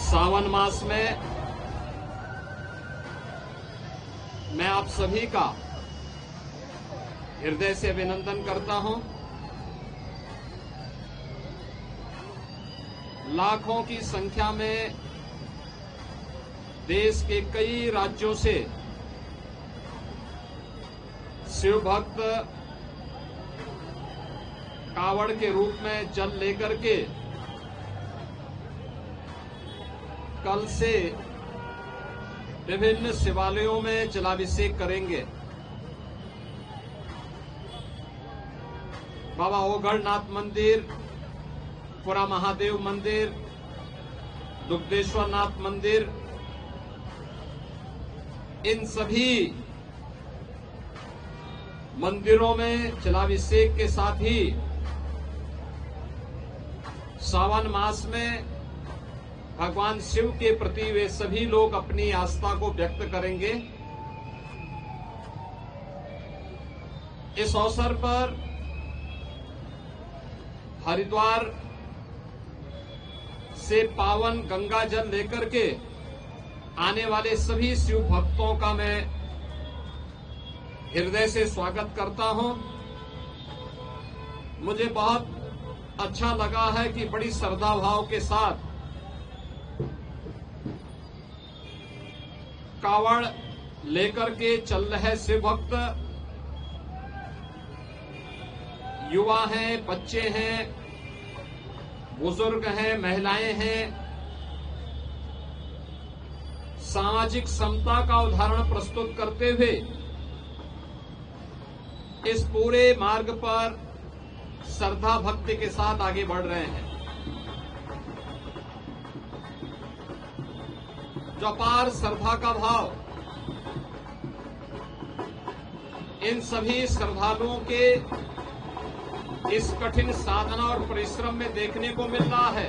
सावन मास में मैं आप सभी का हृदय से अभिनंदन करता हूं। लाखों की संख्या में देश के कई राज्यों से शिव भक्त कावड़ के रूप में जल लेकर के कल से विभिन्न शिवालयों में जलाभिषेक करेंगे। बाबा ओगढ़नाथ मंदिर, पुरा महादेव मंदिर, दुग्धेश्वर नाथ मंदिर, इन सभी मंदिरों में जलाभिषेक के साथ ही सावन मास में भगवान शिव के प्रति वे सभी लोग अपनी आस्था को व्यक्त करेंगे। इस अवसर पर हरिद्वार से पावन गंगा जल लेकर के आने वाले सभी शिव भक्तों का मैं हृदय से स्वागत करता हूं। मुझे बहुत अच्छा लगा है कि बड़ी श्रद्धा भाव के साथ कावड़ लेकर के चल रहे शिव भक्त युवा हैं, बच्चे हैं, बुजुर्ग हैं, महिलाएं हैं। सामाजिक समता का उदाहरण प्रस्तुत करते हुए इस पूरे मार्ग पर श्रद्धा भक्ति के साथ आगे बढ़ रहे हैं। जो अपार श्रद्धा का भाव इन सभी श्रद्धालुओं के इस कठिन साधना और परिश्रम में देखने को मिल रहा है,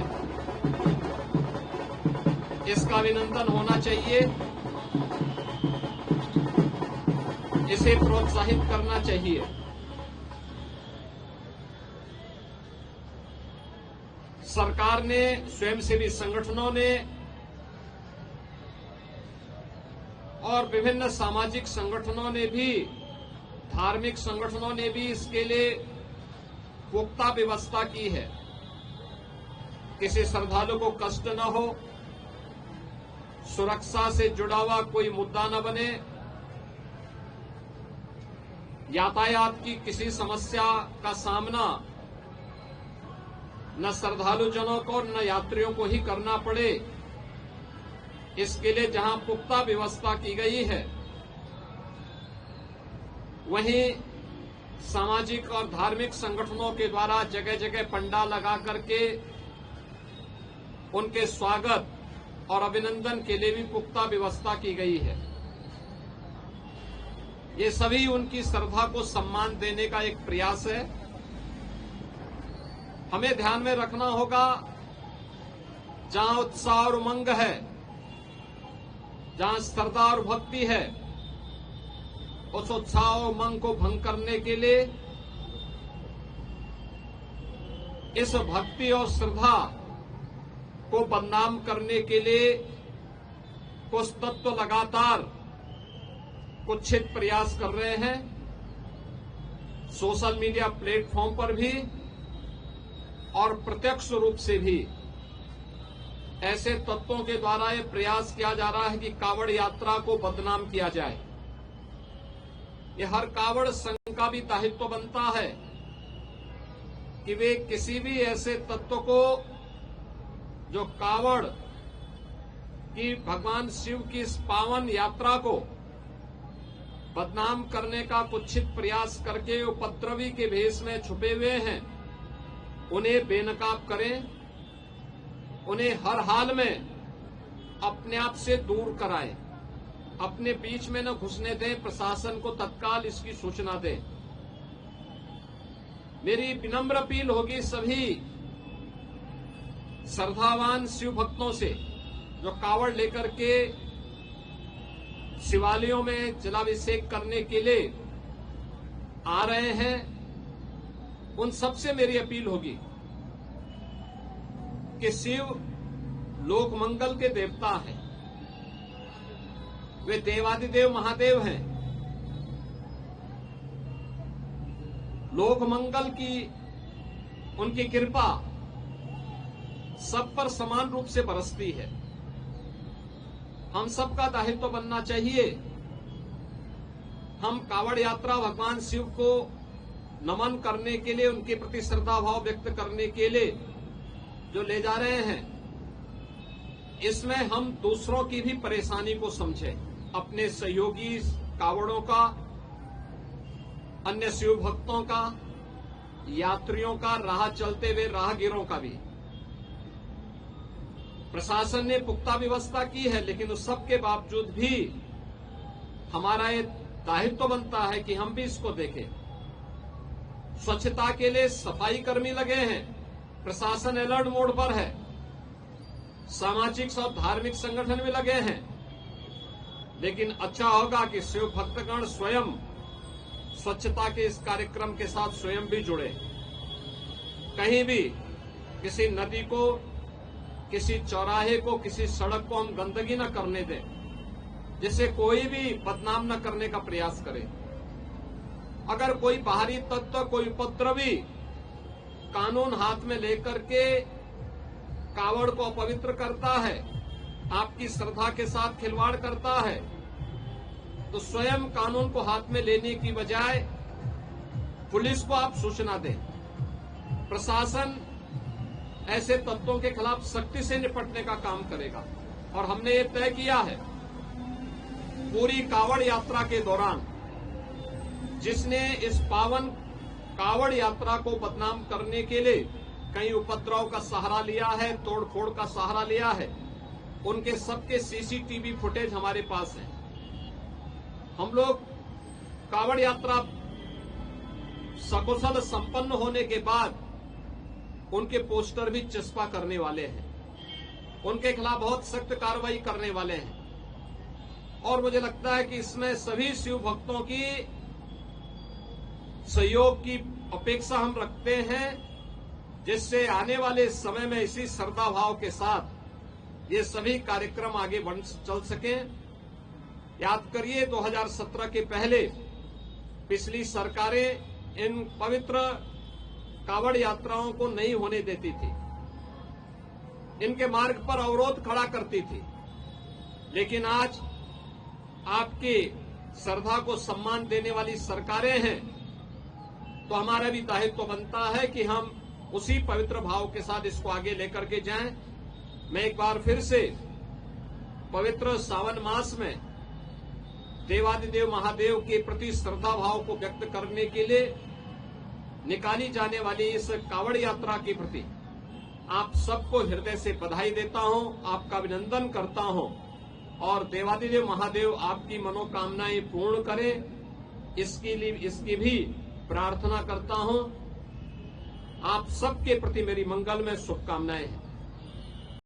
इसका अभिनंदन होना चाहिए। इसे प्रोत्साहित करना चाहिए। सरकार ने, स्वयंसेवी संगठनों ने और विभिन्न सामाजिक संगठनों ने भी, धार्मिक संगठनों ने भी इसके लिए पुख्ता व्यवस्था की है। किसी श्रद्धालु को कष्ट न हो, सुरक्षा से जुड़ा हुआ कोई मुद्दा न बने, यातायात की किसी समस्या का सामना न श्रद्धालु जनों को न यात्रियों को ही करना पड़े, इसके लिए जहां पुख्ता व्यवस्था की गई है, वहीं सामाजिक और धार्मिक संगठनों के द्वारा जगह जगह पंडाल लगा करके उनके स्वागत और अभिनंदन के लिए भी पुख्ता व्यवस्था की गई है। ये सभी उनकी श्रद्धा को सम्मान देने का एक प्रयास है। हमें ध्यान में रखना होगा, जहां उत्साह और उमंग है, जहां श्रद्धा और भक्ति है, उस उत्साह और उमंग को भंग करने के लिए, इस भक्ति और श्रद्धा को बदनाम करने के लिए कुछ तत्व लगातार कुत्सित प्रयास कर रहे हैं। सोशल मीडिया प्लेटफॉर्म पर भी और प्रत्यक्ष रूप से भी ऐसे तत्वों के द्वारा यह प्रयास किया जा रहा है कि कावड़ यात्रा को बदनाम किया जाए। ये हर कावड़ संघ का भी दायित्व बनता है कि वे किसी भी ऐसे तत्व को जो कावड़ की, भगवान शिव की इस पावन यात्रा को बदनाम करने का कुत्सित प्रयास करके उपद्रवी के भेष में छुपे हुए हैं, उन्हें बेनकाब करें, उन्हें हर हाल में अपने आप से दूर कराएं, अपने बीच में न घुसने दें, प्रशासन को तत्काल इसकी सूचना दें। मेरी विनम्र अपील होगी सभी श्रद्धावान शिव भक्तों से जो कावड़ लेकर के शिवालयों में जलाभिषेक करने के लिए आ रहे हैं, उन सबसे मेरी अपील होगी कि शिव लोक मंगल के देवता हैं। वे देवादिदेव महादेव हैं। लोक मंगल की उनकी कृपा सब पर समान रूप से बरसती है। हम सबका दायित्व बनना चाहिए। हम कावड़ यात्रा भगवान शिव को नमन करने के लिए, उनके प्रति श्रद्धा भाव व्यक्त करने के लिए जो ले जा रहे हैं, इसमें हम दूसरों की भी परेशानी को समझें। अपने सहयोगी कावड़ों का, अन्य शिव भक्तों का, यात्रियों का, राह चलते हुए राहगीरों का भी। प्रशासन ने पुख्ता व्यवस्था की है, लेकिन उस सब के बावजूद भी हमारा ये दायित्व बनता है कि हम भी इसको देखें। स्वच्छता के लिए सफाई कर्मी लगे हैं, प्रशासन अलर्ट मोड पर है, सामाजिक और धार्मिक संगठन भी लगे हैं। लेकिन अच्छा होगा कि शिव भक्तगण स्वयं स्वच्छता के इस कार्यक्रम के साथ स्वयं भी जुड़े। कहीं भी किसी नदी को, किसी चौराहे को, किसी सड़क को हम गंदगी न करने दें, जिससे कोई भी बदनाम न करने का प्रयास करे। अगर कोई बाहरी तत्व, कोई उपद्रवी कानून हाथ में लेकर के कावड़ को अपवित्र करता है, आपकी श्रद्धा के साथ खिलवाड़ करता है, तो स्वयं कानून को हाथ में लेने की बजाय पुलिस को आप सूचना दें। प्रशासन ऐसे तत्वों के खिलाफ सख्ती से निपटने का काम करेगा। और हमने ये तय किया है, पूरी कावड़ यात्रा के दौरान जिसने इस पावन कावड़ यात्रा को बदनाम करने के लिए कई उपद्रव का सहारा लिया है, तोड़फोड़ का सहारा लिया है, उनके सबके सीसीटीवी फुटेज हमारे पास है। हम लोग कावड़ यात्रा सकुशल संपन्न होने के बाद उनके पोस्टर भी चस्पा करने वाले हैं, उनके खिलाफ बहुत सख्त कार्रवाई करने वाले हैं। और मुझे लगता है कि इसमें सभी शिव भक्तों की सहयोग की अपेक्षा हम रखते हैं, जिससे आने वाले समय में इसी श्रद्धा भाव के साथ ये सभी कार्यक्रम आगे बढ़ चल सकें। याद करिए, 2017 के पहले पिछली सरकारें इन पवित्र कावड़ यात्राओं को नहीं होने देती थी, इनके मार्ग पर अवरोध खड़ा करती थी। लेकिन आज आपकी श्रद्धा को सम्मान देने वाली सरकारें हैं, तो हमारा भी दायित्व बनता है कि हम उसी पवित्र भाव के साथ इसको आगे लेकर के जाएं। मैं एक बार फिर से पवित्र सावन मास में देवादिदेव महादेव के प्रति श्रद्धा भाव को व्यक्त करने के लिए निकाली जाने वाली इस कावड़ यात्रा के प्रति आप सबको हृदय से बधाई देता हूं, आपका अभिनंदन करता हूं, और देवादिदेव महादेव आपकी मनोकामनाएं पूर्ण करें, इसकी भी प्रार्थना करता हूं। आप सबके प्रति मेरी मंगलमय शुभकामनाएं हैं।